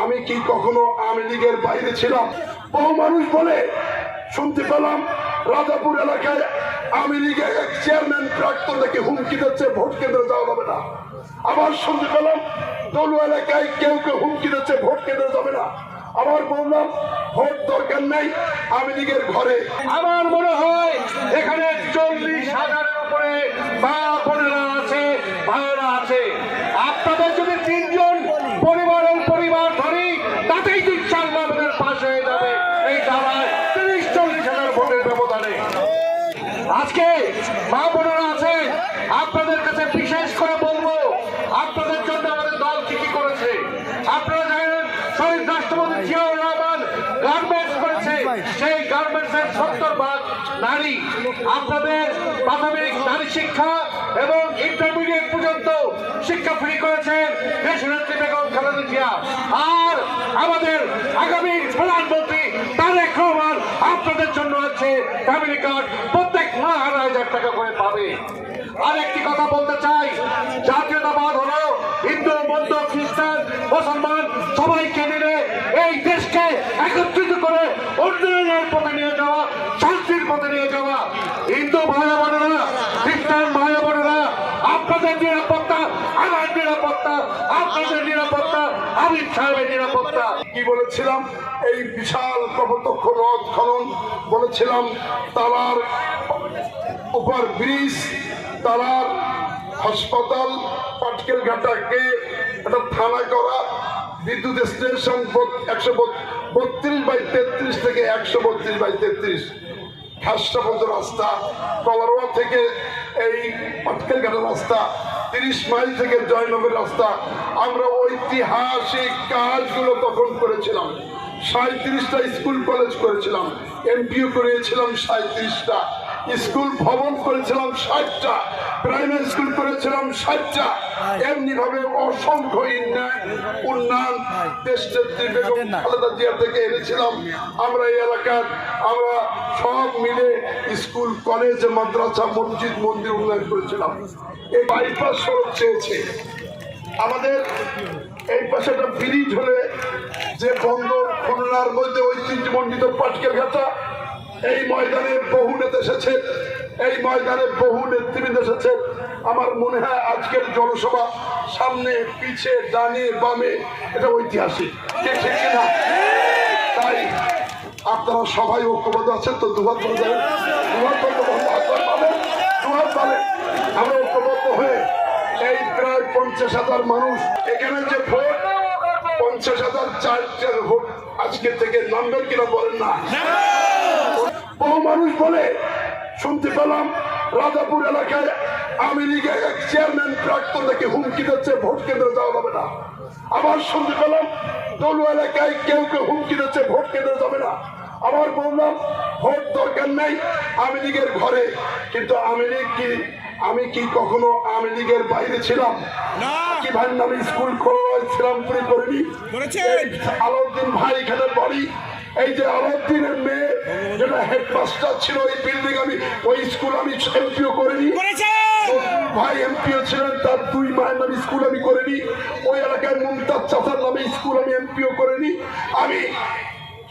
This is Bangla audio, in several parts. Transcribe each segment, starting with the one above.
আমি কি কখনো আওয়ামী লীগের বাইরে ছিলাম? বহু মানুষ বলে শুনতে পেলাম রাজাপুর এলাকায় আওয়ামী লীগের এক চেয়ারম্যান প্রাক্তন থেকে হুমকি দিচ্ছে ভোট কেন্দ্রে যাওয়া যাবে না। আবার শুনতে পেলাম দলু এলাকায় কেউ কেউ হুমকি দিচ্ছে ভোট কেন্দ্রে যাবে না। আবার বললাম ভোট দরকার নেই আওয়ামী লীগের ঘরে। আমার মনে হয় এখানে 40,000-এর উপরে মা বোনেরা আছে, ভাইয়েরা আছে। আপনাদের যদি 3 জন পরিবার ধরি তাতেই ইনশাআল্লাহ আমাদের পাশ হয়ে যাবে এই দাঁড়ায় 30-40,000 ভোটের ব্যবধানে। আজকে মা বোনেরা আছে, আপনাদের কাছে বিশেষ করে বলবো আপনাদের জন্য আমাদের দল কি কি করেছে। আপনারা জানেন শহীদ রাষ্ট্রপতি জিয়াউর রহমান গার্মেন্টস করেছে, সেই গার্মেন্টসের 70% নারী। আপনাদের প্রাথমিক নারী শিক্ষা এবং ইন্টারমিডিয়েট পর্যন্ত শিক্ষা ফ্রি করেছেন দেশনেত্রী বেগম খালেদা জিয়া। আর আমাদের আগামী প্রধানমন্ত্রী তারেক রহমান আপনাদের জন্য আছে ফ্যামিলি কার্ড, প্রত্যেক মাহ 1,000 টাকা করে পাবে। আর একটি কথা বলতে চাই, জাতীয়তাবাদ হলো হিন্দু, বৌদ্ধ, খ্রিস্টান, মুসলমান সবাইকে মিলে এই দেশকে একত্রিত করে উন্নয়নের পথে নিয়ে যাওয়া, শান্তির পথে নিয়ে যাওয়া। হিন্দু ভাই বোনেরা, খ্রিস্টান ভাই বোনেরা, আপনাদের নিরাপত্তা আমার নিরাপত্তা, আপনাদের নিরাপত্তা আমির সাহেবের নিরাপত্তা। কি বলেছিলাম? এই বিশাল কপোতক্ষ নদ খনন বলেছিলাম, তালার উপর ব্রিজ, তালার হাসপাতাল, পাটকেল ঘাটাকে একটা থানা করা, বিদ্যুৎ স্টেশন 132/33 থেকে 132/33, খাসটা পর্যন্ত রাস্তা, কলারোয়া থেকে এই পাটকেল ঘাটার রাস্তা, 30 মাইল থেকে জয়নগর রাস্তা। আমরা ঐতিহাসিক কাজগুলো তখন করেছিলাম। 37টা স্কুল কলেজ করেছিলাম, এমপিও করেছিলাম 37টা, স্কুল ভবন করেছিলাম 60টা, প্রাইমারি স্কুল করেছিলাম 60টা। এমনি ভাবে অসংখ্য উন্নয়ন দেশনেত্রী বেগম খালেদা জিয়া থেকে এনেছিলাম। আমরা এই এলাকার আমরা সব মিলে স্কুল, কলেজ, মাদ্রাসা, মসজিদ, মন্দির উন্নয়ন করেছিলাম। এই বাইপাস সড়ক চেয়েছে আমাদের, এই পাশে একটা ব্রিজ হলে যে বন্দর খুলনার মধ্যে ঐতিহ্যমণ্ডিত পাটকেল ঘাটা, এই ময়দানে বহু নেতা এসেছে, এই ময়দানে বহু নেতৃবৃন্দ এসেছে। আমার মনে হয় আজকের জনসভা সামনে পিছে ডানে বামে এটা ঐতিহাসিক, ঠিক না? তাই আপনারা সবাই ঐক্যবদ্ধ আছেন তো? দুহাত বলে যাবেন, আমরা ঐক্যবদ্ধ হয়ে এই প্রায় 50,000 মানুষ এখানে যে ভোট 50,000 ভোট আজকে থেকে নামবেন কিনা বলেন না? বহু মানুষ বলে শুনতে পেলাম রাজাপুর এলাকায় আওয়ামী লীগের এক চেয়ারম্যান প্রাক্তন থেকে হুমকি দিচ্ছে ভোট কেন্দ্রে যাওয়া যাবে না। আবার শুনতে পেলাম দলু এলাকায় কেউ কেউ হুমকি দিচ্ছে ভোট কেন্দ্রে যাবে না। আবার বললাম ভোট দরকার নেই আওয়ামী লীগের ঘরে। কিন্তু আমি কি কখনো আওয়ামী লীগের বাইরে ছিলাম? কি ভাই নামে স্কুল করেছিলাম, করিনি? আলাউদ্দিন ভাই এখানে বাড়ি, এই যে আলাউদ্দিনের মেয়ে যেটা হেডমাস্টার ছিল ওই বিল্ডিং, আমি ওই স্কুল আমি এমপিও করিনি। ভাই এমপিও ছিলেন, তার 2 মায়ের নামে স্কুল আমি করিনি। ওই এলাকায় মুমতাজ চাচার নামে স্কুল আমি এমপিও করিনি। আমি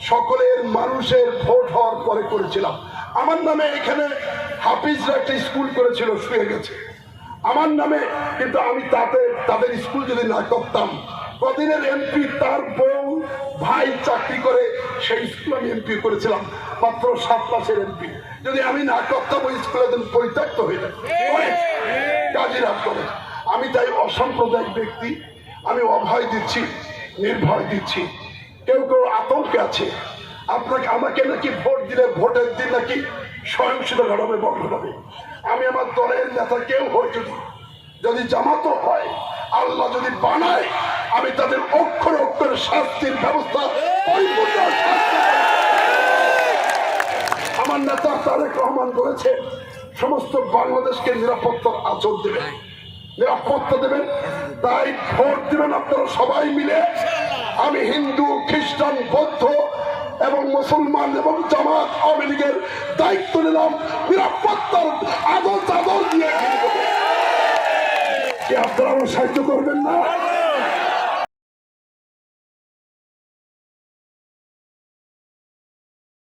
সকলের মানুষের ভোট হওয়ার পরে করেছিলাম। আমার নামে এখানে হাফিজরা একটা স্কুল করেছিল, শুয়ে গেছে আমার নামে। কিন্তু আমি তাদের স্কুল যদি না করতাম, কদিনের এমপি তার বউ ভাই চাকরি করে সেই স্কুল আমি এমপি করেছিলাম, মাত্র 7 মাসের এমপি। যদি আমি না করতাম ওই স্কুলে পরিত্যক্ত হয়ে যেত, কাজীরা করে। আমি তাই অসাম্প্রদায়িক ব্যক্তি, আমি অভয় দিচ্ছি, নির্ভয় দিচ্ছি। কেউ কেউ আতঙ্কে আছে আমাকে নাকি ভোট দিলে ভোটের দিন নাকি সহিংসতা ঘটাবে, বন্ধ হবে। আমি আমার দলের নেতা কেউ হই, যদি জামাতও হয়, আল্লাহ যদি বানায়, আমি তাদের অক্ষরে অক্ষরে শাস্তির ব্যবস্থা আমার নেতা তারেক রহমান বলেছে সমস্ত বাংলাদেশকে নিরাপত্তার আঁচল দেবেন, নিরাপত্তা দেবেন। তাই ভোট দেবেন আপনারা সবাই মিলে। আমি হিন্দু, খ্রিস্টান, বৌদ্ধ এবং মুসলমান এবং জামাত আওয়ামী লীগের দায়িত্ব নিলাম, নিরাপত্তার আদর চাদর দিয়ে আপনারা সাহায্য করবেন না?